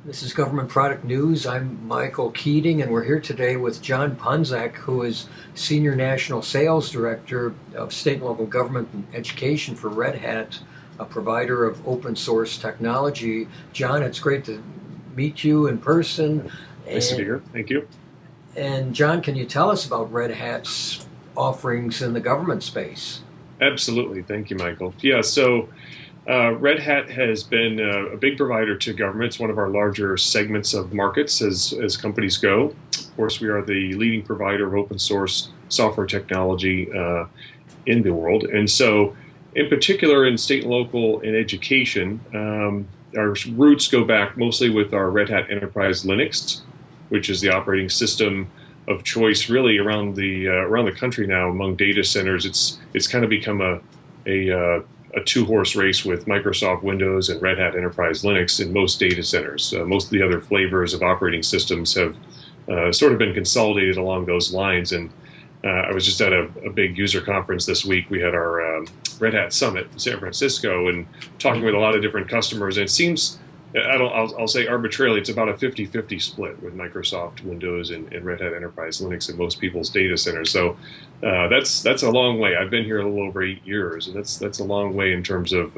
This is Government Product News. I'm Michael Keating, and we're here today with John Punzak, who is Senior National Sales Director of State and Local Government and Education for Red Hat, a provider of open source technology. John, it's great to meet you in person. Nice to be here. Thank you. And John, can you tell us about Red Hat's offerings in the government space? Absolutely. Thank you, Michael. Yeah, so Red Hat has been a big provider to government. It's one of our larger segments of markets as companies go. Of course, we are the leading provider of open source software technology in the world. And so, in particular, in state and local and education, our roots go back mostly with our Red Hat Enterprise Linux, which is the operating system of choice really around the country now among data centers. It's kind of become a two-horse race with Microsoft Windows and Red Hat Enterprise Linux in most data centers. Most of the other flavors of operating systems have sort of been consolidated along those lines. And I was just at a big user conference this week. We had our Red Hat Summit in San Francisco and talking with a lot of different customers. And it seems, I'll say arbitrarily, it's about a 50-50 split with Microsoft Windows and Red Hat Enterprise Linux in most people's data centers. So that's a long way. I've been here a little over 8 years, and that's a long way in terms of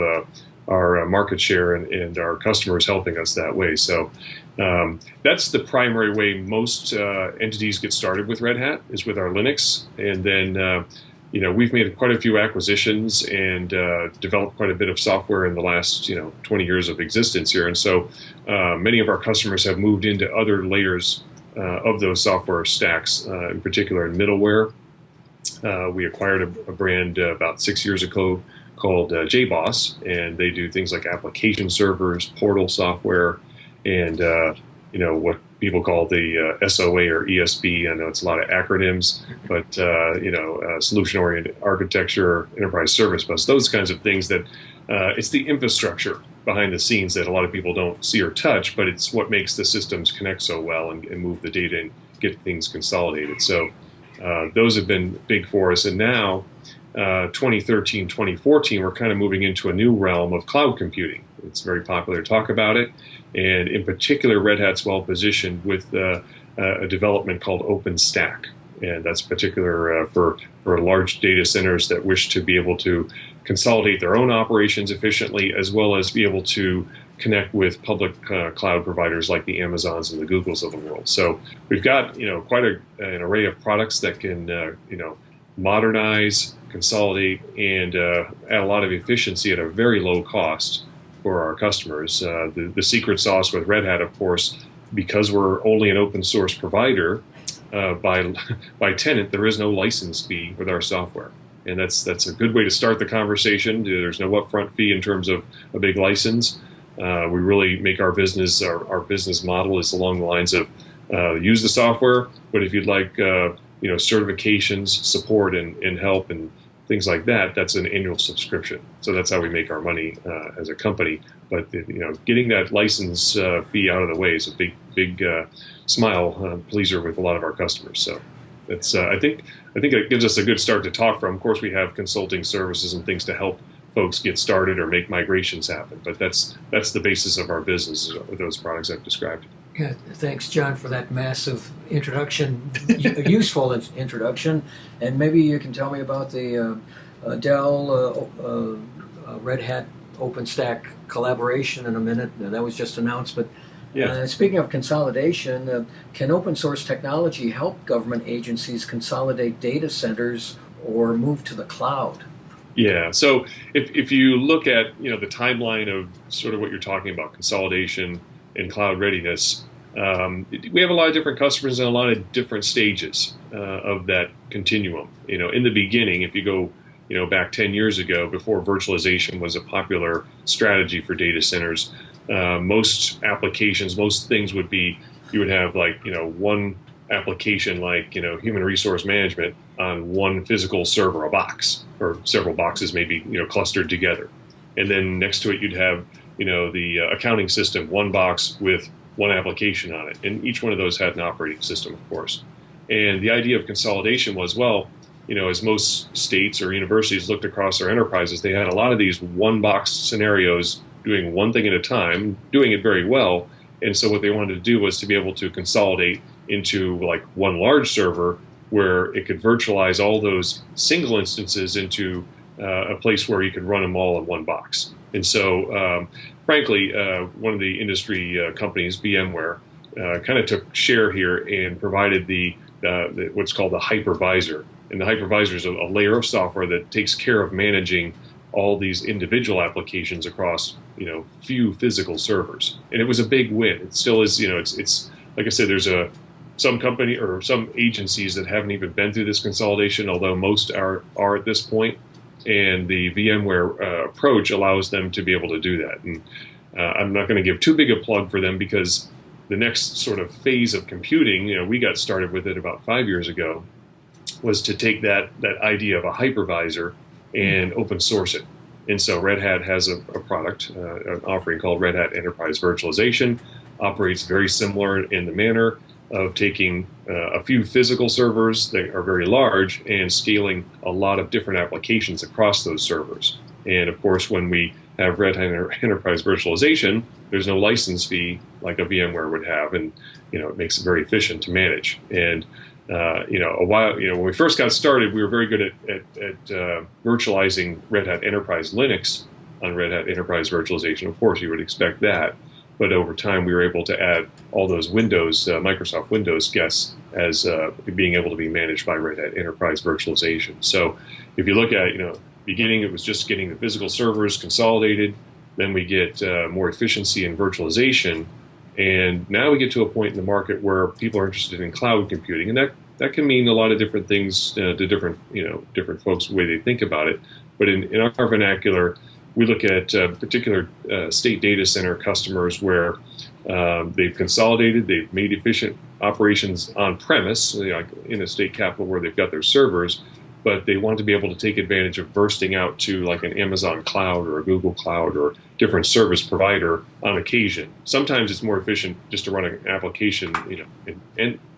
our market share and our customers helping us that way. So that's the primary way most entities get started with Red Hat, is with our Linux. And then we've made quite a few acquisitions and developed quite a bit of software in the last 20 years of existence here. And so many of our customers have moved into other layers of those software stacks, in particular in middleware. We acquired a brand about 6 years ago called JBoss, and they do things like application servers, portal software, and what people call the SOA or ESB. I know it's a lot of acronyms, but solution-oriented architecture, enterprise service bus, those kinds of things that it's the infrastructure behind the scenes that a lot of people don't see or touch, but it's what makes the systems connect so well and move the data and get things consolidated. So those have been big for us. And now, 2013, 2014, we're kind of moving into a new realm of cloud computing. It's very popular to talk about it. And in particular, Red Hat's well positioned with a development called OpenStack. And that's particular for large data centers that wish to be able to consolidate their own operations efficiently, as well as be able to connect with public cloud providers like the Amazons and the Googles of the world. So we've got quite an array of products that can modernize, consolidate, and add a lot of efficiency at a very low cost for our customers. The secret sauce with Red Hat, of course, because we're only an open source provider, by tenant, there is no license fee with our software. And that's a good way to start the conversation. There's no upfront fee in terms of a big license. We really make our business model is along the lines of use the software, but if you'd like certifications, support, and help and things like that, that's an annual subscription. So that's how we make our money as a company. But getting that license fee out of the way is a big smile pleaser with a lot of our customers. So that's I think it gives us a good start to talk from. Of course, we have consulting services and things to help folks get started or make migrations happen. But that's the basis of our business, those products I've described. Yeah, thanks, John, for that massive introduction, useful introduction. And maybe you can tell me about the Dell Red Hat OpenStack collaboration in a minute. That was just announced. But Yeah. speaking of consolidation, can open source technology help government agencies consolidate data centers or move to the cloud? Yeah. So if you look at the timeline of sort of what you're talking about, consolidation and cloud readiness, we have a lot of different customers in a lot of different stages of that continuum. In the beginning, if you go back 10 years ago, before virtualization was a popular strategy for data centers, most applications, most things would be, you would have like one application like human resource management on one physical server, a box, or several boxes maybe clustered together, and then next to it you'd have the accounting system, one box with one application on it, and each one of those had an operating system, of course. And the idea of consolidation was, well, as most states or universities looked across their enterprises, they had a lot of these one box scenarios doing one thing at a time, doing it very well, And so what they wanted to do was to be able to consolidate into like one large server where it could virtualize all those single instances into a place where you could run them all in one box. And so, frankly, one of the industry companies, VMware, kind of took share here and provided what's called the hypervisor. And the hypervisor is a layer of software that takes care of managing all these individual applications across, few physical servers. And it was a big win. It still is, it's like I said, there's some company or some agencies that haven't even been through this consolidation, although most are at this point. And the VMware approach allows them to be able to do that. And I'm not going to give too big a plug for them because the next sort of phase of computing, we got started with it about 5 years ago, was to take that idea of a hypervisor and open source it. And so Red Hat has a product, an offering called Red Hat Enterprise Virtualization, operates very similar in the manner of taking a few physical servers that are very large and scaling a lot of different applications across those servers. And of course, when we have Red Hat Enterprise Virtualization, there's no license fee like a VMware would have, and it makes it very efficient to manage. And when we first got started, we were very good at virtualizing Red Hat Enterprise Linux on Red Hat Enterprise Virtualization. Of course, you would expect that. But over time, we were able to add all those Windows, Microsoft Windows guests as being able to be managed by Red Hat Enterprise Virtualization. So if you look at, beginning, it was just getting the physical servers consolidated. Then we get more efficiency in virtualization. And now we get to a point in the market where people are interested in cloud computing. And that can mean a lot of different things to different folks, the way they think about it. But in our vernacular, we look at particular state data center customers where they've consolidated, they've made efficient operations on premise, like in a state capital where they've got their servers, but they want to be able to take advantage of bursting out to like an Amazon cloud or a Google cloud or different service provider on occasion. Sometimes it's more efficient just to run an application,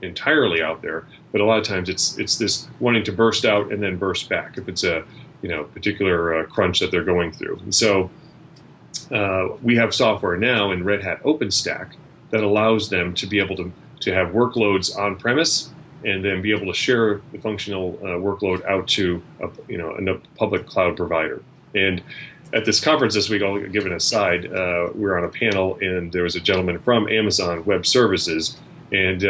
entirely out there, but a lot of times it's this wanting to burst out and then burst back if it's a particular crunch that they're going through. And so we have software now in Red Hat OpenStack that allows them to be able to have workloads on premise and then be able to share the functional workload out to a public cloud provider. And at this conference this week, I'll give an aside, we were on a panel and there was a gentleman from Amazon Web Services, and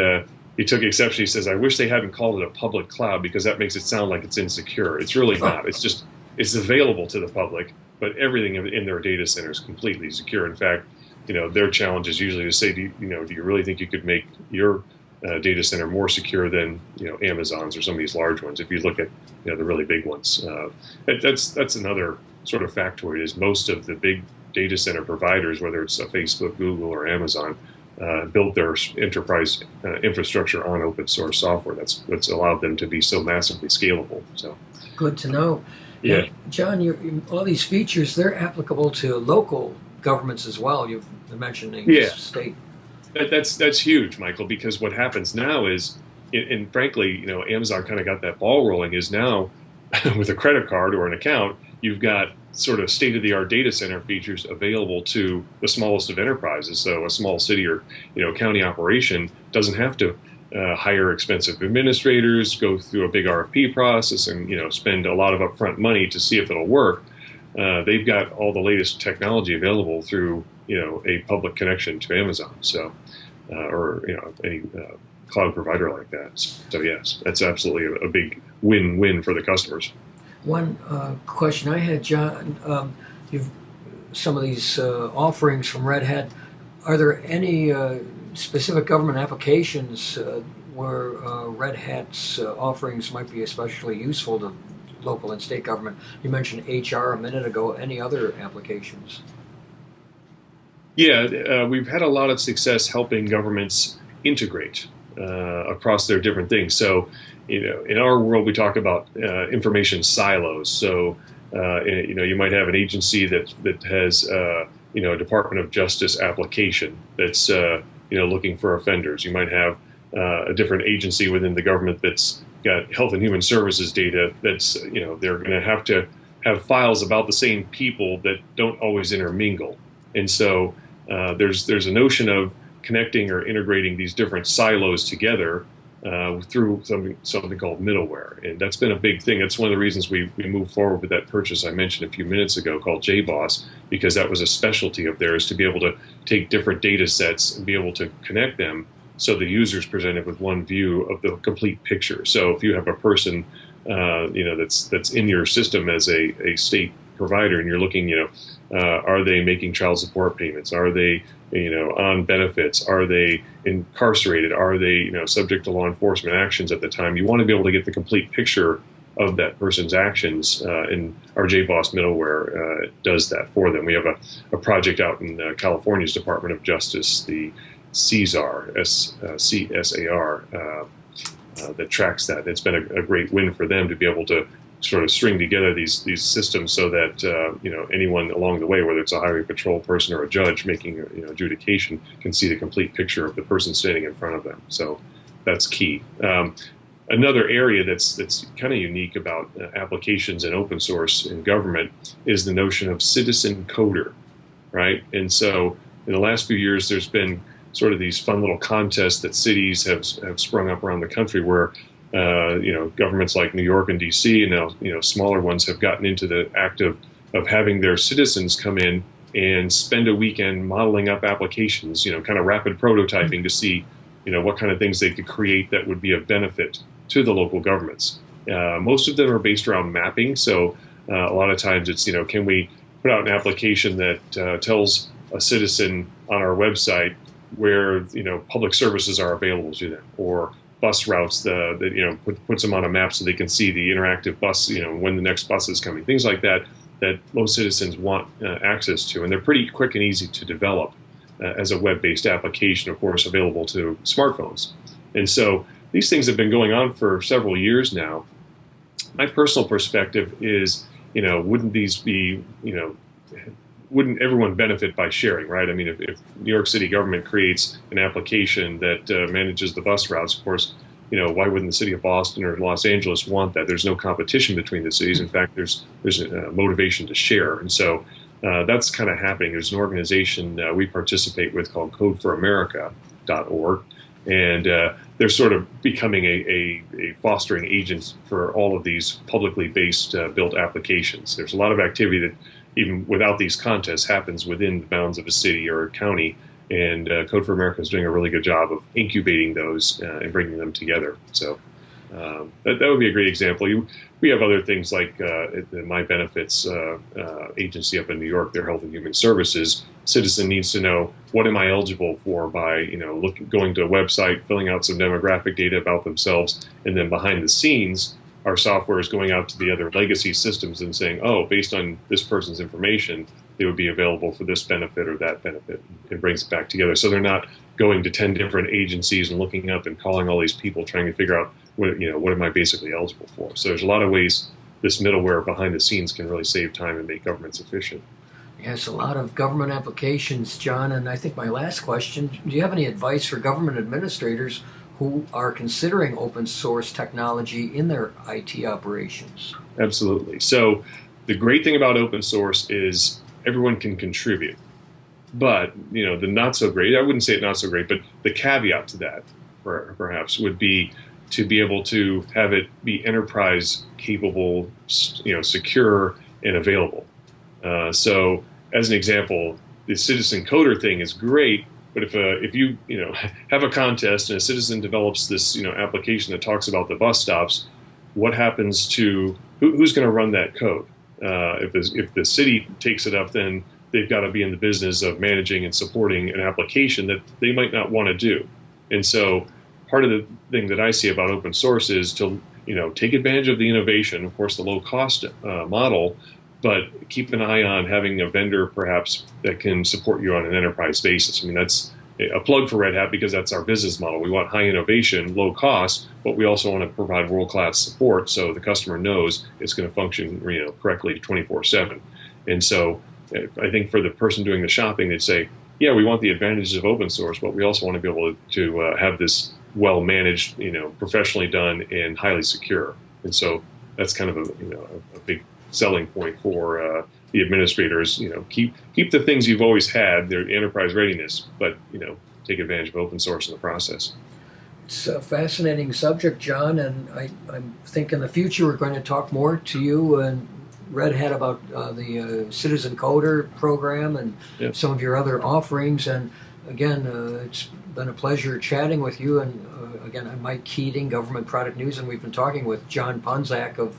he took exception. He says, I wish they hadn't called it a public cloud because that makes it sound like it's insecure. It's really not. It's available to the public, but everything in their data center is completely secure. In fact, their challenge is usually to say, do you really think you could make your data center more secure than Amazon's or some of these large ones? If you look at the really big ones, that's another sort of factoid. Is most of the big data center providers, whether it's a Facebook, Google, or Amazon, built their enterprise infrastructure on open source software. That's what's allowed them to be so massively scalable. So good to know. Yeah, John, all these features, they're applicable to local governments as well. You've mentioned state. That's huge, Michael, because what happens now is, and frankly, Amazon kind of got that ball rolling, is now with a credit card or an account, you've got sort of state-of-the-art data center features available to the smallest of enterprises. So a small city or county operation doesn't have to hire expensive administrators, go through a big RFP process, and spend a lot of upfront money to see if it'll work. They've got all the latest technology available through a public connection to Amazon, so or any cloud provider like that. So yes, that's absolutely a big win-win for the customers. One question I had, John, you've some of these offerings from Red Hat. Are there any specific government applications where Red Hat's offerings might be especially useful to local and state government? You mentioned HR a minute ago. Any other applications? Yeah, we've had a lot of success helping governments integrate across their different things. So, in our world, we talk about information silos. So, you might have an agency that has a Department of Justice application that's looking for offenders. You might have a different agency within the government that's got Health and Human Services data that's they're going to have files about the same people that don't always intermingle. And so there's a notion of connecting or integrating these different silos together through something called middleware. And that's been a big thing. That's one of the reasons we moved forward with that purchase I mentioned a few minutes ago called JBoss, because that was a specialty of theirs, to be able to take different data sets and be able to connect them so the user's presented with one view of the complete picture. So if you have a person that's in your system as a state provider, and you're looking, are they making child support payments? Are they, on benefits? Are they incarcerated? Are they, subject to law enforcement actions at the time? You want to be able to get the complete picture of that person's actions, and our JBoss middleware does that for them. We have a project out in California's Department of Justice, the CSAR, CSAR, that tracks that. It's been a great win for them to be able to sort of string together these systems so that anyone along the way, whether it's a highway patrol person or a judge making adjudication, can see the complete picture of the person standing in front of them. So that's key. Another area that's kind of unique about applications and open source in government is the notion of citizen coder, right? And so in the last few years, there's been sort of these fun little contests that cities have sprung up around the country where governments like New York and DC, and now smaller ones, have gotten into the act of having their citizens come in and spend a weekend modeling up applications, kind of rapid prototyping to see what kind of things they could create that would be of benefit to the local governments. Most of them are based around mapping, so a lot of times it's can we put out an application that tells a citizen on our website where public services are available to them, or bus routes that puts them on a map so they can see the interactive bus, when the next bus is coming, things like that most citizens want access to, and they're pretty quick and easy to develop as a web-based application, of course, available to smartphones. And so these things have been going on for several years now. My personal perspective is, wouldn't these be, wouldn't everyone benefit by sharing, right? I mean, if New York City government creates an application that manages the bus routes, of course, why wouldn't the city of Boston or Los Angeles want that? There's no competition between the cities. In fact, there's a motivation to share. And so that's kind of happening. There's an organization we participate with called codeforamerica.org. And they're sort of becoming a fostering agent for all of these publicly based built applications. There's a lot of activity that, even without these contests, happens within the bounds of a city or a county. And Code for America is doing a really good job of incubating those and bringing them together. So that would be a great example. We have other things like the My Benefits agency up in New York, their Health and Human Services. Citizen needs to know, what am I eligible for by going to a website, filling out some demographic data about themselves, and then behind the scenes, our software is going out to the other legacy systems and saying, oh, based on this person's information, they would be available for this benefit or that benefit. It brings it back together. So they're not going to 10 different agencies and looking up and calling all these people trying to figure out what am I basically eligible for. So there's a lot of ways this middleware behind the scenes can really save time and make governments efficient. Yes, a lot of government applications, John. And I think my last question, do you have any advice for government administrators who are considering open source technology in their IT operations? Absolutely. So the great thing about open source is everyone can contribute. But, the not so great, I wouldn't say it not so great, but the caveat to that perhaps would be to be able to have it be enterprise capable, secure and available. So as an example, the citizen coder thing is great, but if you have a contest and a citizen develops this application that talks about the bus stops, what happens to who's going to run that code? If the city takes it up, then they've got to be in the business of managing and supporting an application that they might not want to do. And so part of the thing that I see about open source is to take advantage of the innovation, of course, the low cost model, but keep an eye on having a vendor perhaps that can support you on an enterprise basis. I mean, that's a plug for Red Hat because that's our business model. We want high innovation, low cost, but we also want to provide world-class support so the customer knows it's going to function correctly 24/7. And so I think for the person doing the shopping, they'd say, yeah, we want the advantages of open source, but we also want to be able to have this well-managed, professionally done and highly secure. And so that's kind of a big selling point for the administrators. Keep the things you've always had, their enterprise readiness, but take advantage of open source in the process. It's a fascinating subject, John, and I think in the future we're going to talk more to you and Red Hat about the Citizen Coder program and Yep. some of your other offerings. And again, it's been a pleasure chatting with you. And again, I'm Mike Keating, Government Product News, and we've been talking with John Punzak of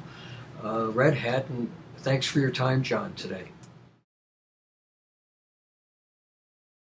Red Hat. And thanks for your time, John, today.